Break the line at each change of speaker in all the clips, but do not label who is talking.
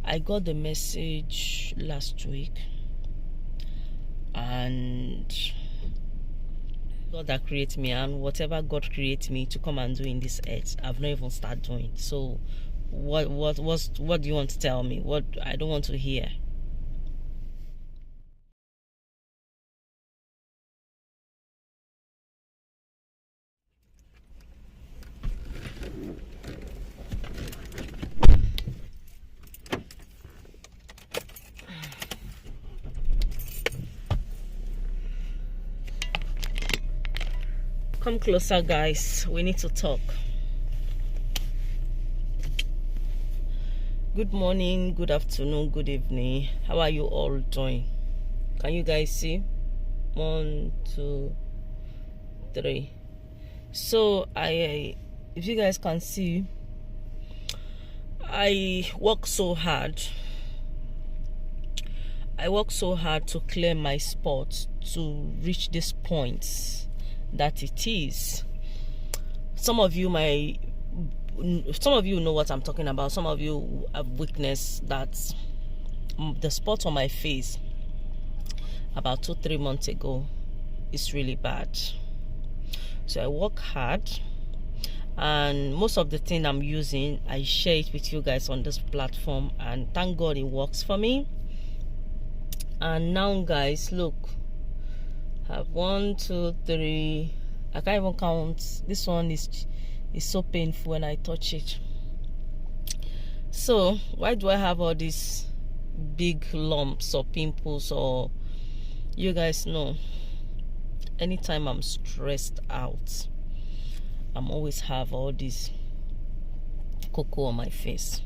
I got the message last week, and God that created me, and whatever God created me to come and do in this earth, I've not even started doing. So what do you want to tell me? What I don't want to hear. Come closer, guys. We need to talk. Good morning, good afternoon, good evening. How are you all doing? Can you guys see? 1, 2, 3. So if you guys can see, I work so hard to clear my spot to reach this point that it is. Some of you know what I'm talking about. Some of you have witnessed that the spot on my face about 2-3 months ago is really bad. So I work hard, and most of the thing I'm using, I share it with you guys on this platform, and thank God it works for me. And now, guys, look, I have 1, 2, 3. I can't even count. This one is so painful when I touch it. So why do I have all these big lumps or pimples? Or you guys know, anytime I'm stressed out, I'm always have all this cocoa on my face.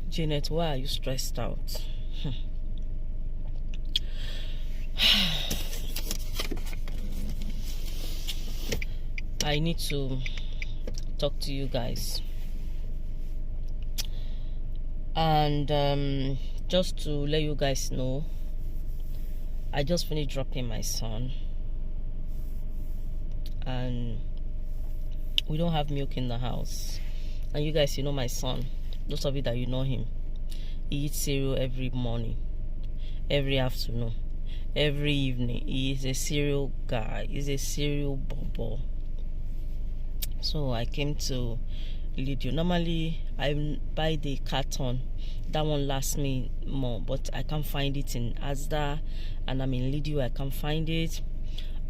Janet, why are you stressed out? I need to talk to you guys. And just to let you guys know, I just finished dropping my son, and we don't have milk in the house. And you guys, you know my son, those of you that you know him, he eats cereal every morning, every afternoon, every evening. He is a cereal guy. He's a cereal bubble. So I came to lead you. Normally I buy the carton, that one lasts me more, but I can't find it in Asda, and I'm in Lidio, I can't find it.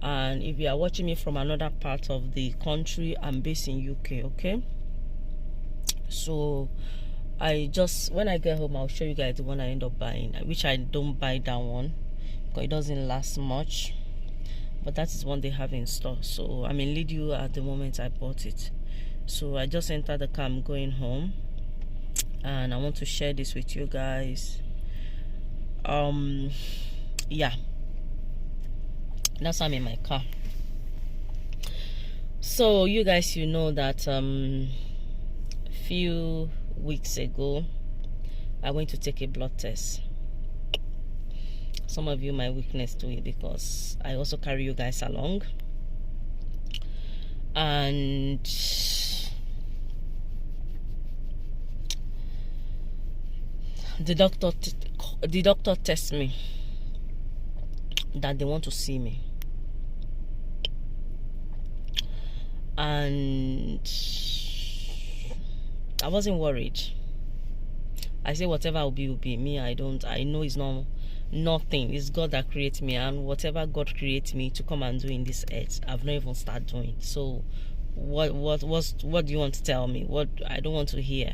And if you are watching me from another part of the country, I'm based in UK, okay? So when I get home, I'll show you guys the one I end up buying, which I don't buy that one because it doesn't last much, but that is one they have in store. So I'm in Lidio at the moment I bought it. So I just entered the car, I'm going home, and I want to share this with you guys. Yeah, that's why I'm in my car. So you guys, you know that a few weeks ago I went to take a blood test. Some of you might witness to it because I also carry you guys along. And the doctor tests me that they want to see me, and I wasn't worried. I say whatever will be me. I know it's nothing. It's God that creates me, and whatever God creates me to come and do in this earth, I've not even started doing. So what do you want to tell me? What I don't want to hear.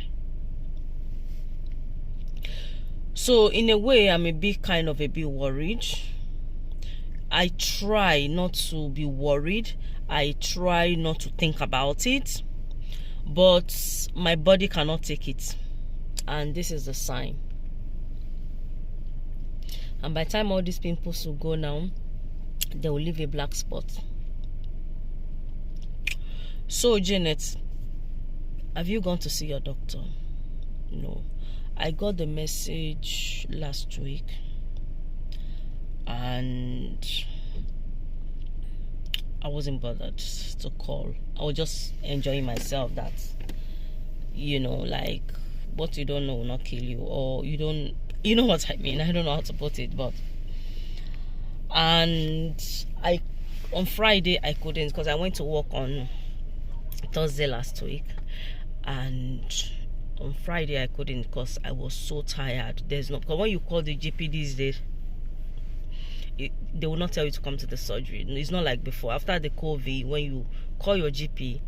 So in a way, I'm a bit worried. I try not to be worried. I try not to think about it, but my body cannot take it, and this is the sign. And by the time all these pimples will go now, they will leave a black spot. So Janet, have you gone to see your doctor? No. I got the message last week, and I wasn't bothered to call. I was just enjoying myself, that, you know, like what you don't know will not kill you, or you know what I mean. I don't know how to put it, but and on Friday I couldn't, because I went to work on Thursday last week, and on Friday I couldn't because I was so tired. There's no, because when you call the GP these days, they will not tell you to come to the surgery. It's not like before. After the COVID, when you call your GP,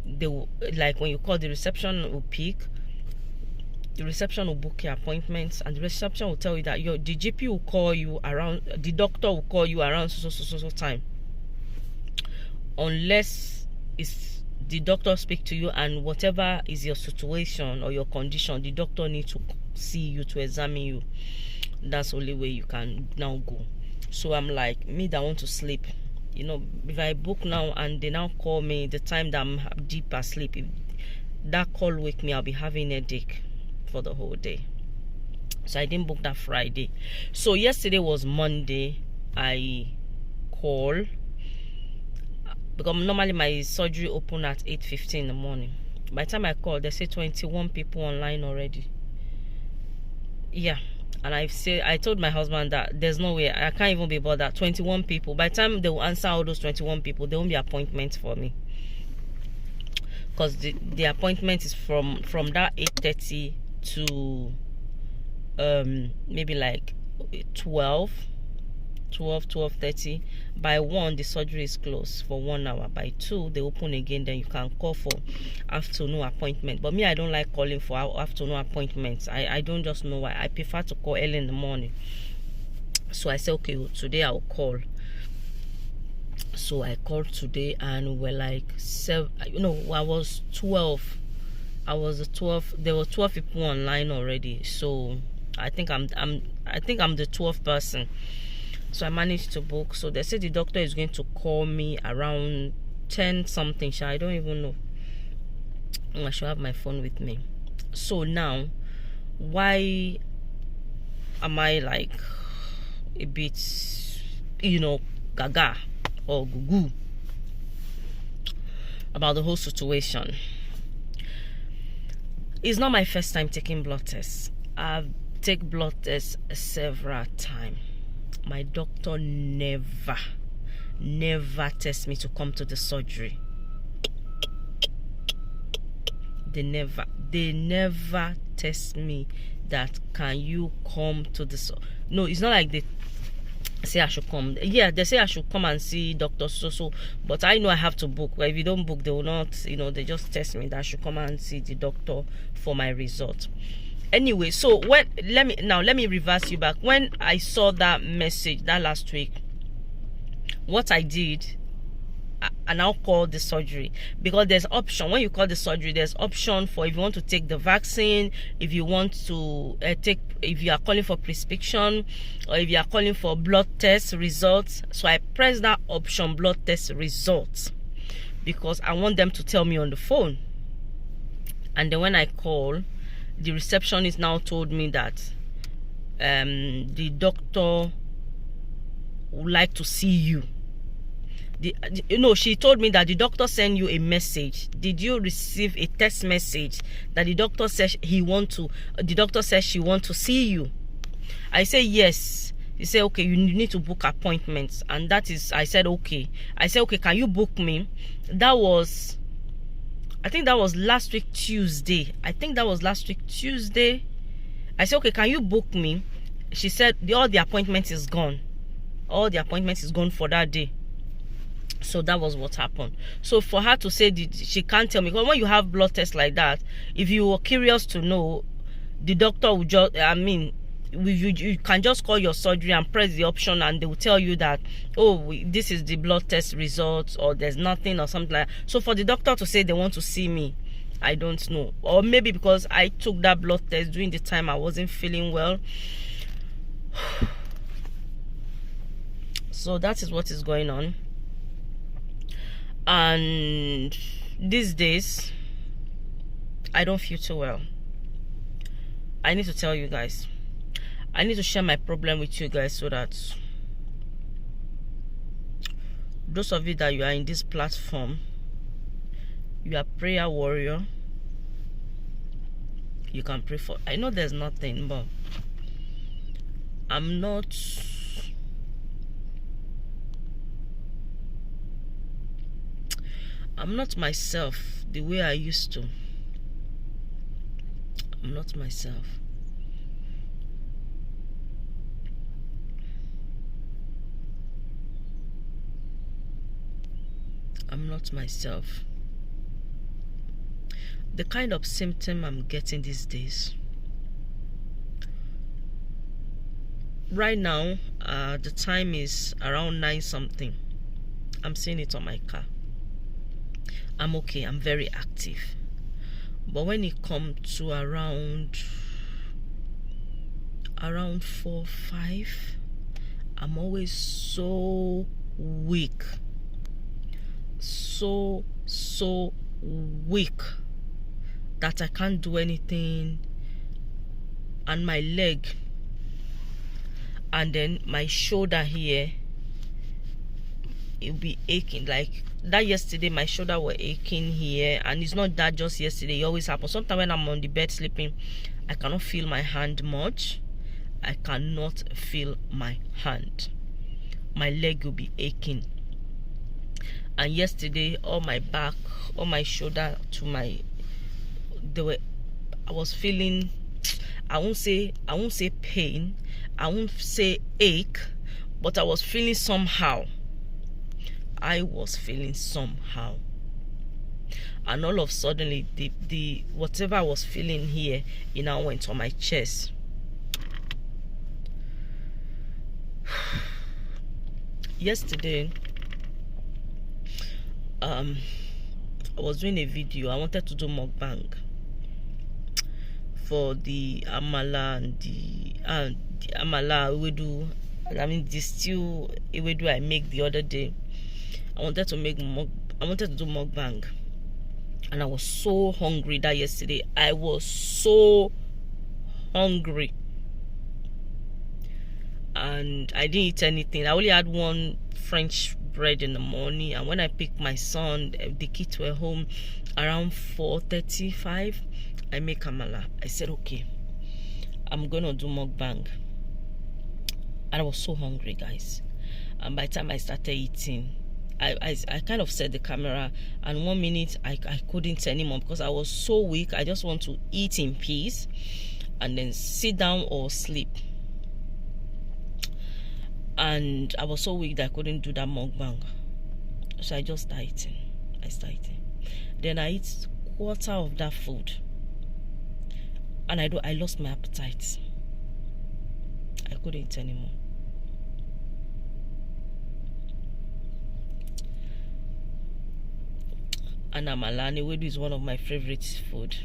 they will, like when you call, the reception will pick, the reception will book your appointments, and the reception will tell you that the GP will call you around, the doctor will call you around so time, unless it's the doctor speak to you, and whatever is your situation or your condition, the doctor needs to see you, to examine you. That's the only way you can now go. So I'm like, me that want to sleep, you know, if I book now and they now call me the time that I'm deep asleep, if that call wake me, I'll be having a headache for the whole day. So I didn't book that Friday. So yesterday was Monday. I call, because normally my surgery open at 8:15 in the morning. By the time I called, they say 21 people online already. Yeah. And I told my husband that there's no way, I can't even be bothered. 21 people. By the time they will answer all those 21 people, there won't be appointments for me, because the appointment is from that 8:30 to maybe like 12:30. By 1 the surgery is closed for 1 hour. By 2 they open again, then you can call for afternoon appointment. But me, I don't like calling for afternoon appointments. I don't just know why. I prefer to call early in the morning. So I said, okay, well, today I'll call. So I called today, and we're like 7, you know, I was 12. I was the 12. There were 12 people online already. So I think I'm the 12th person. So I managed to book. So they said the doctor is going to call me around 10 something. I don't even know. I should have my phone with me. So now, why am I like a bit, you know, gaga or gugu about the whole situation? It's not my first time taking blood tests. I've taken blood tests several times. My doctor never tests me to come to the surgery. They never test me that, can you come to the no, it's not like they say I should come. Yeah, they say I should come and see Dr. So, but I know I have to book. Well, if you don't book, they will not, you know, they just test me that I should come and see the doctor for my result. Anyway, so let me reverse you back. When I saw that message that last week, what I did, I now called the surgery, because there's option. When you call the surgery, there's option for if you want to take the vaccine, if you want to if you are calling for prescription, or if you are calling for blood test results. So I pressed that option, blood test results, because I want them to tell me on the phone. And then when I call, the receptionist now told me that the doctor would like to see you. You know, she told me that the doctor sent you a message. Did you receive a text message that the doctor says the doctor says she want to see you? I say yes. He said, okay, you need to book appointments. And that is, I said, okay. I said, okay, can you book me? I think that was last week Tuesday. I said, okay, can you book me? She said, all the appointment is gone. All the appointment is gone for that day. So that was what happened. So for her to say she can't tell me, because when you have blood tests like that, if you were curious to know, the doctor would just, you can just call your surgery and press the option, and they will tell you that, oh, this is the blood test results, or there's nothing, or something like that. So for the doctor to say they want to see me, I don't know. Or maybe because I took that blood test during the time I wasn't feeling well. So that is what is going on. And these days, I don't feel too well. I need to tell you guys. I need to share my problem with you guys, so that those of you that you are in this platform, you are prayer warrior, You can pray for. I know there's nothing, but I'm not myself the way I used to. I'm not myself. I'm not myself. The kind of symptom I'm getting these days. Right now, the time is around 9 something. I'm seeing it on my car. I'm okay. I'm very active. But when it comes to around 4, 5, I'm always so weak. So weak that I can't do anything. And my leg and then my shoulder here, it'll be aching. Like that yesterday, my shoulder were aching here, and it's not that just yesterday. It always happens. Sometimes when I'm on the bed sleeping, I cannot feel my hand much. I cannot feel my hand. My leg will be aching. And yesterday, all my back, all my shoulder to my, I was feeling, I won't say pain, I won't say ache, but I was feeling somehow. I was feeling somehow. And all of a sudden, the whatever I was feeling here, it now went on my chest. Yesterday, I was doing a video. I wanted to do mukbang for the amala and the amala ewedu. I mean, the stew ewedu I make the other day. I wanted to do mukbang, and I was so hungry that yesterday. I was so hungry, and I didn't eat anything. I only had one French bread in the morning, and when I picked my son, the kids were home around 4:35. I make amala. I said, okay, I'm gonna do mukbang, and I was so hungry, guys. And by the time I started eating, I kind of set the camera, and 1 minute I couldn't anymore because I was so weak. I just want to eat in peace and then sit down or sleep. And I was so weak that I couldn't do that mukbang. So I just started eating. Then I eat quarter of that food, and I lost my appetite. I couldn't eat anymore. And amala ewedu is one of my favorite food.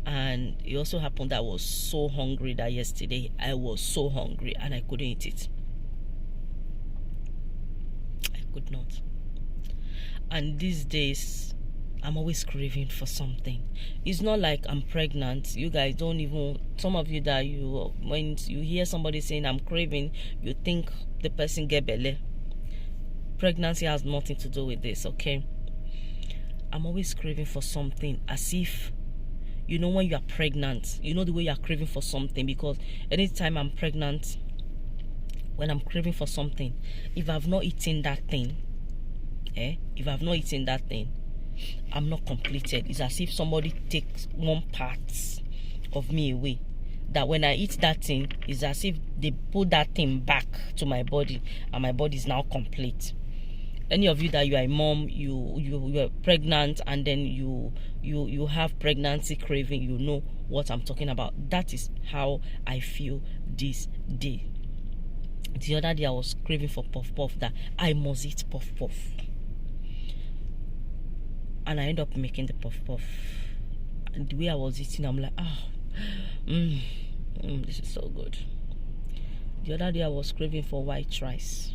And it also happened that I was so hungry that yesterday. I was so hungry and I couldn't eat it. I could not. And these days, I'm always craving for something. It's not like I'm pregnant. You guys don't even, some of you that when you hear somebody saying I'm craving, you think the person get belly. Pregnancy has nothing to do with this, okay? I'm always craving for something, as if, you know, when you are pregnant, you know the way you are craving for something. Because anytime I'm pregnant, when I'm craving for something, if I've not eaten that thing, I'm not completed. It's as if somebody takes one part of me away. That when I eat that thing, it's as if they put that thing back to my body, and my body is now complete. Any of you that you are a mom, you are pregnant, and then you have pregnancy craving, you know what I'm talking about. That is how I feel this day. The other day I was craving for puff puff, that I must eat puff puff, and I end up making the puff puff. And the way I was eating, I'm like, this is so good. The other day I was craving for white rice.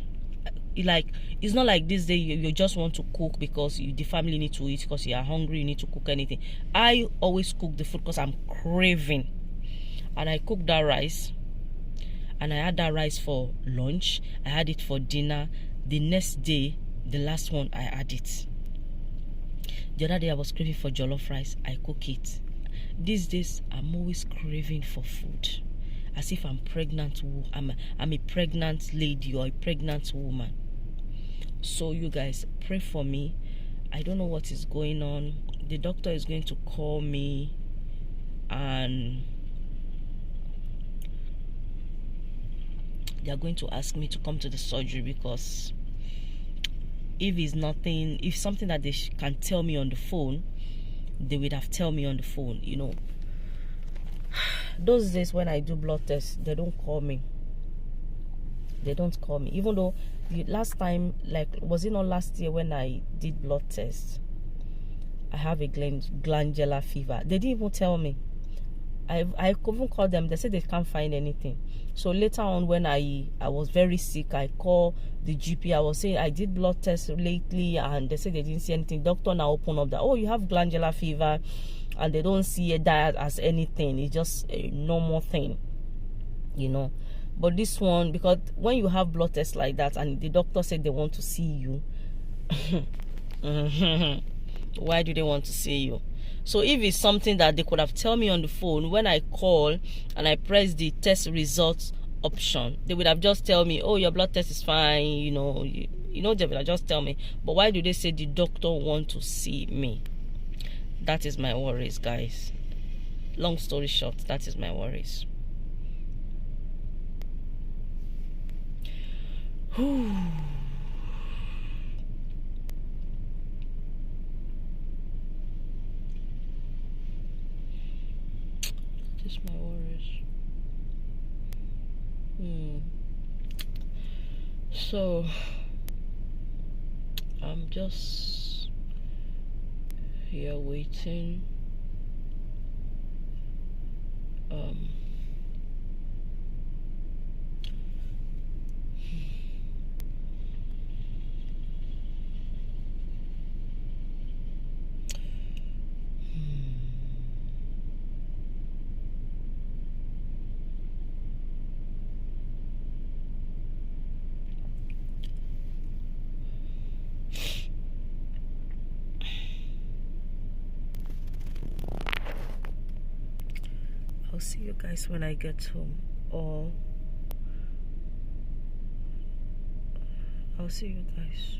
It's not like this day you just want to cook because the family need to eat, because you are hungry, you need to cook anything. I always cook the food because I'm craving, and I cooked that rice, and I had that rice for lunch, I had it for dinner. The next day, the last one, I had it. The other day I was craving for jollof rice. I cook it. These days, I'm always craving for food, as if I'm pregnant. I'm a pregnant lady or a pregnant woman. So you guys, pray for me. I don't know what is going on. The doctor is going to call me, and they are going to ask me to come to the surgery, because if something that they can tell me on the phone, they would have tell me on the phone. You know, those days when I do blood tests, they don't call me. They don't call me. Even though last time, like, was it not last year when I did blood tests, I have a glandular fever. They didn't even tell me. I even called them. They said they can't find anything. So later on, when I was very sick, I called the GP. I was saying I did blood tests lately, and they said they didn't see anything. Doctor now opened up that, oh, you have glandular fever, and they don't see that as anything. It's just a normal thing, you know. But this one, because when you have blood tests like that, and the doctor said they want to see you, why do they want to see you? So if it's something that they could have told me on the phone, when I call and I press the test results option, they would have just tell me, oh, your blood test is fine, you know, they would have just tell me. But why do they say the doctor want to see me? That is my worries, guys. Long story short, that is my worries. Just my worries. So I'm just here waiting. I'll see you guys when I get home, or I'll see you guys.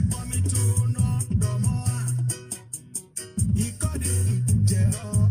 Oh,